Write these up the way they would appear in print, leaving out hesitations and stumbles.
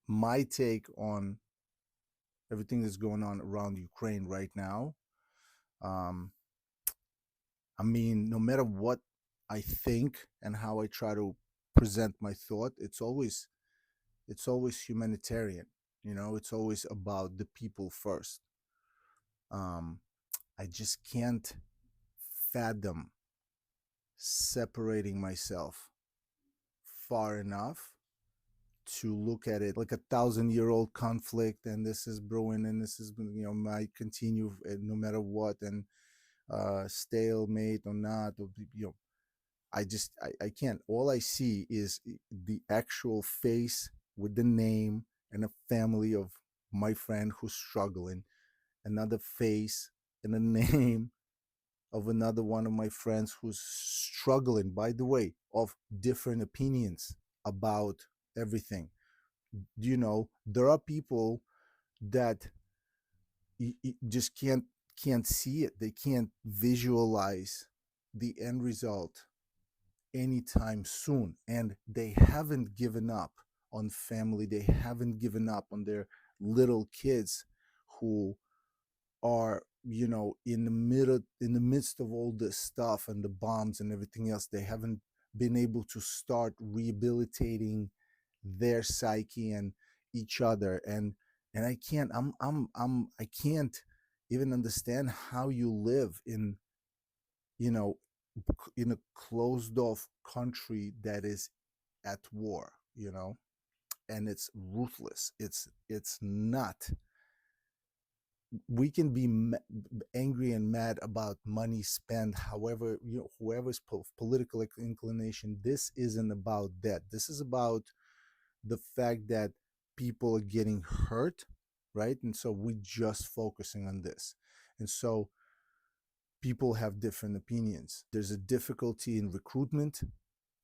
my take on everything that's going on around Ukraine right now. Um, I mean, no matter what I think and how I try to present my thought, it's always humanitarian. It's always about the people first. Um, I just can't fathom separating myself far enough to look at it like a 1,000-year-old conflict, and this is brewing, and this is might continue no matter what, and stalemate or not, or I can't. All I see is the actual face with the name and a family of my friend who's struggling, another face and a name of another one of my friends who's struggling, by the way, of different opinions about everything. There are people that just can't see it. They can't visualize the end result anytime soon, and they haven't given up on family. They haven't given up on their little kids who are in the midst of all this stuff and the bombs and everything else. They haven't been able to start rehabilitating their psyche and each other, and I can't even understand how you live you know in a closed off country that is at war, and it's ruthless. It's not. We can be angry and mad about money spent, however, whoever's political inclination. This isn't about that. This is about the fact that people are getting hurt, right? And so we're just focusing on this. And so people have different opinions. There's a difficulty in recruitment.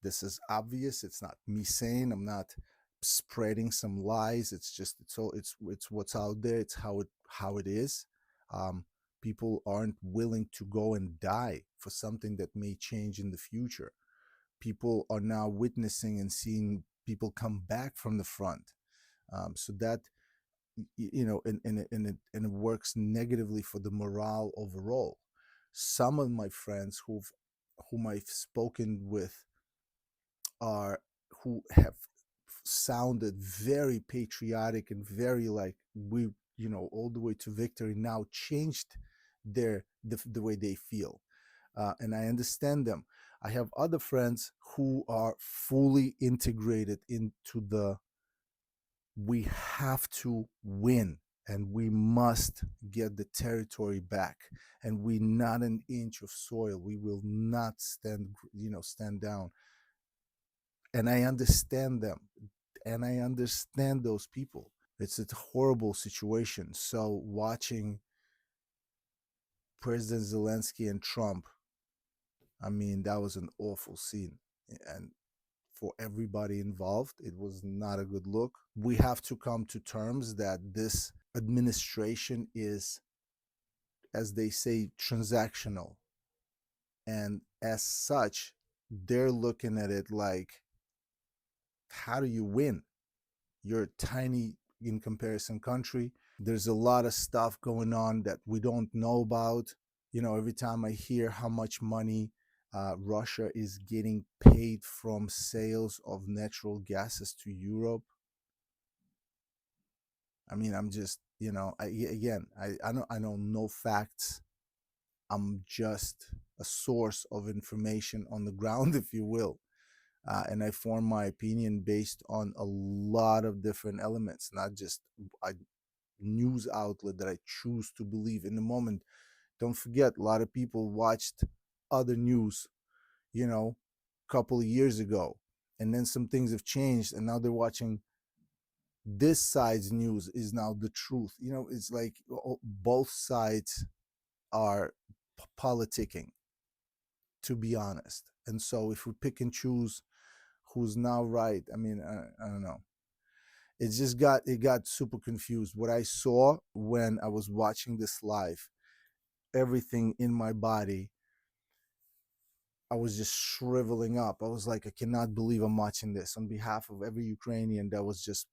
This is obvious. It's not me saying, I'm not spreading some lies. It's what's out there. It's how it is. Um, People aren't willing to go and die for something that may change in the future. People are now witnessing and seeing people come back from the front. So that and it works negatively for the morale overall. Some of my friends whom I've spoken with are who have sounded very patriotic and very like, we all the way to victory, now changed the way they feel, and I understand them. I have other friends who are fully integrated into the we have to win, and we must get the territory back, and we not an inch of soil. We will not stand down. And I understand them, and I understand those people. It's a horrible situation. So watching President Zelensky and Trump, I mean, that was an awful scene. And for everybody involved, it was not a good look. We have to come to terms that this administration is, as they say, transactional. And as such, they're looking at it like, how do you win? You're a tiny in comparison country. There's a lot of stuff going on that we don't know about. Every time I hear how much money Russia is getting paid from sales of natural gases to Europe, I mean, I'm just, I know no facts. I'm just a source of information on the ground, if you will. And I form my opinion based on a lot of different elements, not just a news outlet that I choose to believe in the moment. Don't forget, a lot of people watched other news, a couple of years ago, and then some things have changed, and now they're watching this side's news is now the truth. It's like both sides are politicking, to be honest. And so if we pick and choose who's now right, I mean, I don't know. It got super confused. What I saw when I was watching this live, everything in my body, I was just shriveling up. I was like, I cannot believe I'm watching this. On behalf of every Ukrainian that was just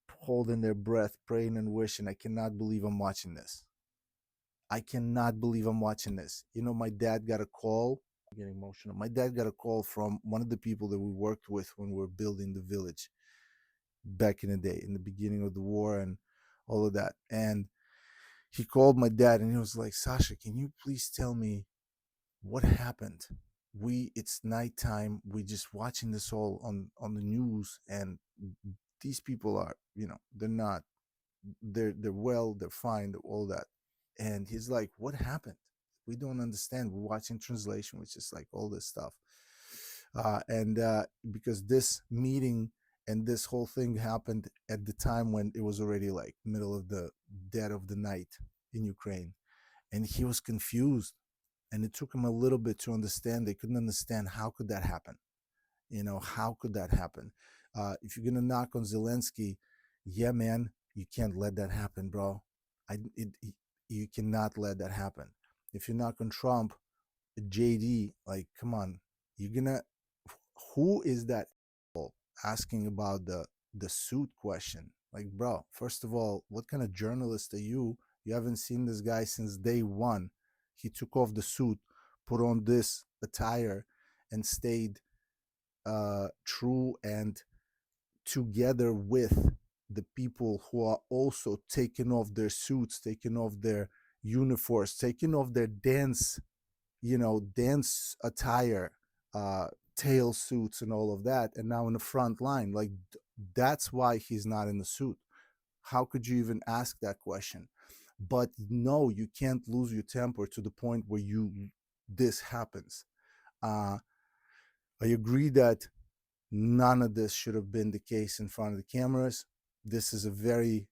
holding their breath, praying and wishing. I cannot believe I'm watching this. I cannot believe I'm watching this. You know, my dad got a call. I'm getting emotional. My dad got a call from one of the people that we worked with when we were building the village back in the day, in the beginning of the war and all of that. And he called my dad and he was like, Sasha, can you please tell me what happened? It's nighttime. We just watching this all on the news, and these people are, they're not, they're well, they're fine, all that. And he's like, what happened? We don't understand. We're watching translation, which is like all this stuff. And because this meeting and this whole thing happened at the time when it was already like middle of the dead of the night in Ukraine, and he was confused, and it took him a little bit to understand. They couldn't understand how could that happen. How could that happen? If you're gonna knock on Zelensky, yeah, man, you can't let that happen, bro. You cannot let that happen. If you knock on Trump, JD, like, come on, you're gonna. Who is that asking about the suit question? Like, bro, first of all, what kind of journalist are you? You haven't seen this guy since day one. He took off the suit, put on this attire, and stayed true and together with the people who are also taking off their suits, taking off their uniforms, taking off their dance attire, uh, tail suits and all of that, and now in the front line. Like, that's why he's not in the suit. How could you even ask that question? But no, you can't lose your temper to the point where this happens. I agree that none of this should have been the case in front of the cameras. This is a very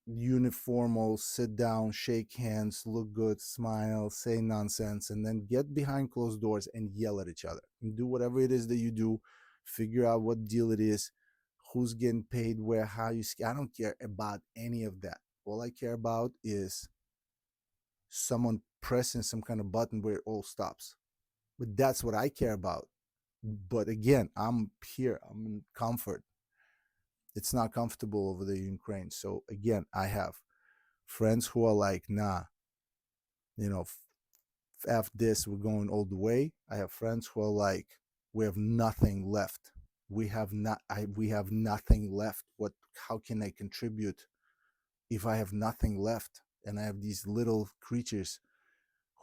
uniformal sit down, shake hands, look good, smile, say nonsense, and then get behind closed doors and yell at each other and do whatever it is that you do. Figure out what deal it is, who's getting paid where, how you. I don't care about any of that. All I care about is someone pressing some kind of button where it all stops. But that's what I care about. But again, I'm here. I'm in comfort. It's not comfortable over there in Ukraine. So again, I have friends who are like, nah, F this, we're going all the way. I have friends who are like, we have nothing left. We have nothing left. How can I contribute if I have nothing left? And I have these little creatures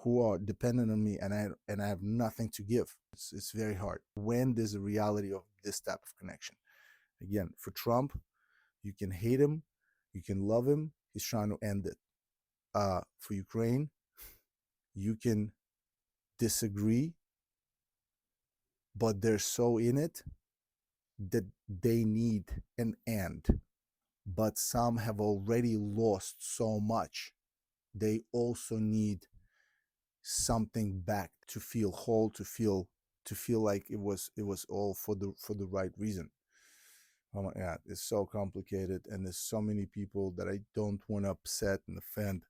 who are dependent on me, and I have nothing to give. It's very hard when there's a reality of this type of connection. Again, for Trump, you can hate him, you can love him. He's trying to end it. For Ukraine, you can disagree, but they're so in it that they need an end. But some have already lost so much. They also need something back to feel whole, to feel like it was all for the right reason. Oh my God, it's so complicated, and there's so many people that I don't want to upset and offend.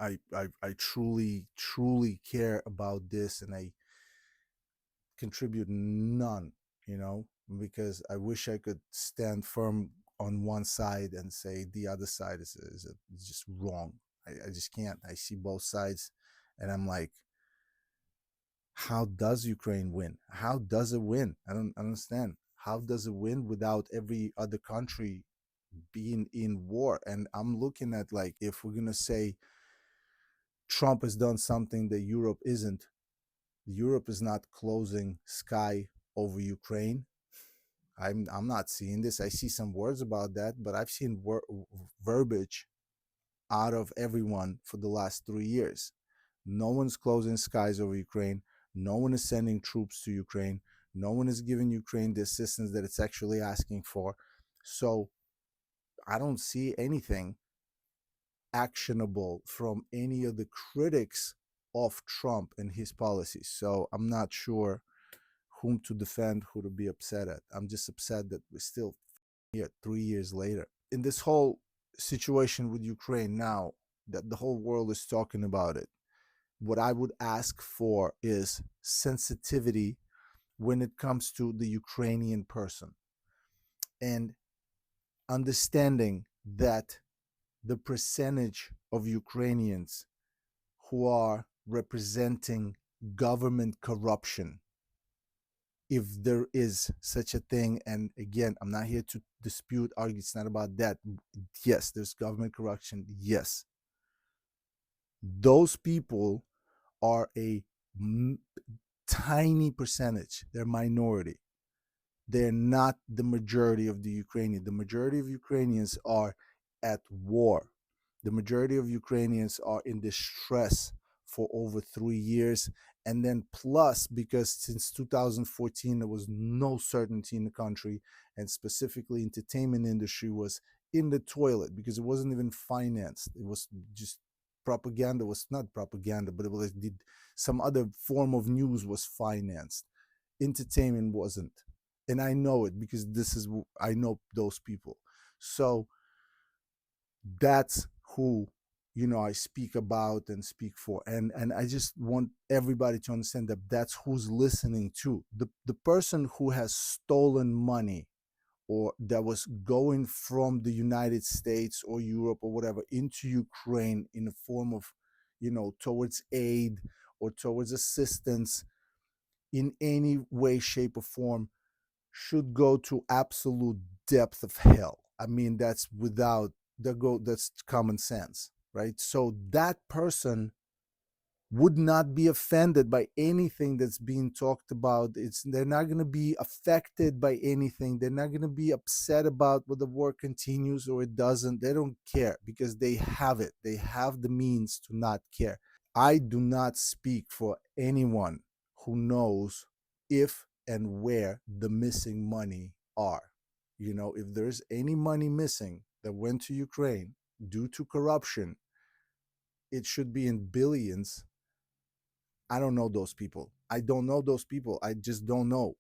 I truly care about this, and I contribute none, because I wish I could stand firm on one side and say the other side is just wrong. I just can't. I see both sides, and I'm like, how does Ukraine win? How does it win? I don't understand. How does it win without every other country being in war? And I'm looking at, like, if we're gonna say Trump has done something that Europe isn't, Europe is not closing sky over Ukraine. I'm not seeing this. I see some words about that, but I've seen verbiage out of everyone for the last 3 years. No one's closing skies over Ukraine. No one is sending troops to Ukraine. No one is giving Ukraine the assistance that it's actually asking for. So I don't see anything actionable from any of the critics of Trump and his policies. So I'm not sure whom to defend, who to be upset at. I'm just upset that we're still here 3 years later. In this whole situation with Ukraine now, that the whole world is talking about it, what I would ask for is sensitivity when it comes to the Ukrainian person. and understanding that the percentage of Ukrainians who are representing government corruption, if there is such a thing, and again, I'm not here to dispute, argue, it's not about that. Yes, there's government corruption. Yes. Those people are a tiny percentage, they're minority. They're not the majority of the Ukrainians. The majority of Ukrainians are at war. The majority of Ukrainians are in distress for over 3 years. And then plus, because since 2014, there was no certainty in the country, and specifically entertainment industry was in the toilet because it wasn't even financed. It was just propaganda. It was not propaganda, but it was some other form of news was financed. Entertainment wasn't, and I know it because I know those people. So that's who I speak about and speak for, and I just want everybody to understand that that's who's listening to the person who has stolen money or that was going from the United States or Europe or whatever into Ukraine in the form of towards aid or towards assistance in any way, shape, or form should go to absolute depth of hell. I mean, that's that's common sense, right? So that person would not be offended by anything that's being talked about. They're not going to be affected by anything. They're not going to be upset about whether the war continues or it doesn't. They don't care because they have it. They have the means to not care. I do not speak for anyone who knows if and where the missing money are. If there's any money missing that went to Ukraine due to corruption, it should be in billions. I don't know those people. I don't know those people. I just don't know.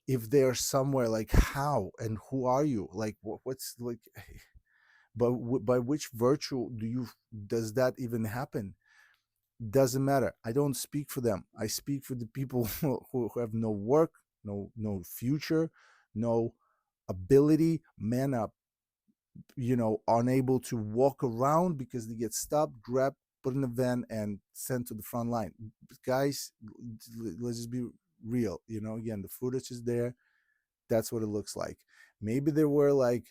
If they're somewhere, like, how and who are you? Like, what's like, but by which virtue does that even happen? Doesn't matter. I don't speak for them. I speak for the people who have no work, no future, no ability, man up, unable to walk around because they get stopped, grabbed, put in a van, and sent to the front line. Guys, let's just be real. Again, the footage is there. That's what it looks like. Maybe there were like,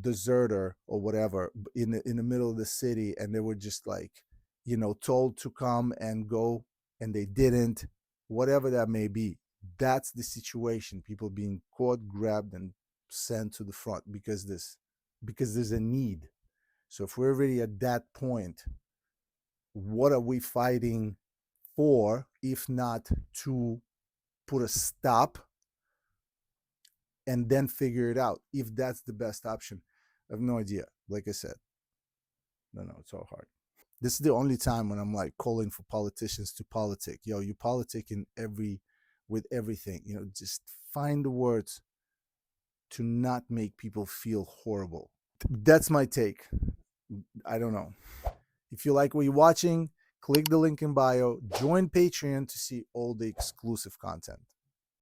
deserter or whatever in the middle of the city, and they were just like, told to come and go, and they didn't. Whatever that may be, that's the situation. People being caught, grabbed, and sent to the front because there's a need. So if we're already at that point, what are we fighting for if not to put a stop and then figure it out if that's the best option? I have no idea. Like I said, no, it's all hard. This is the only time when I'm like calling for politicians to politic. Yo, you politic with everything. Just find the words to not make people feel horrible. That's my take. I don't know. If you like what you're watching, click the link in bio, join Patreon to see all the exclusive content.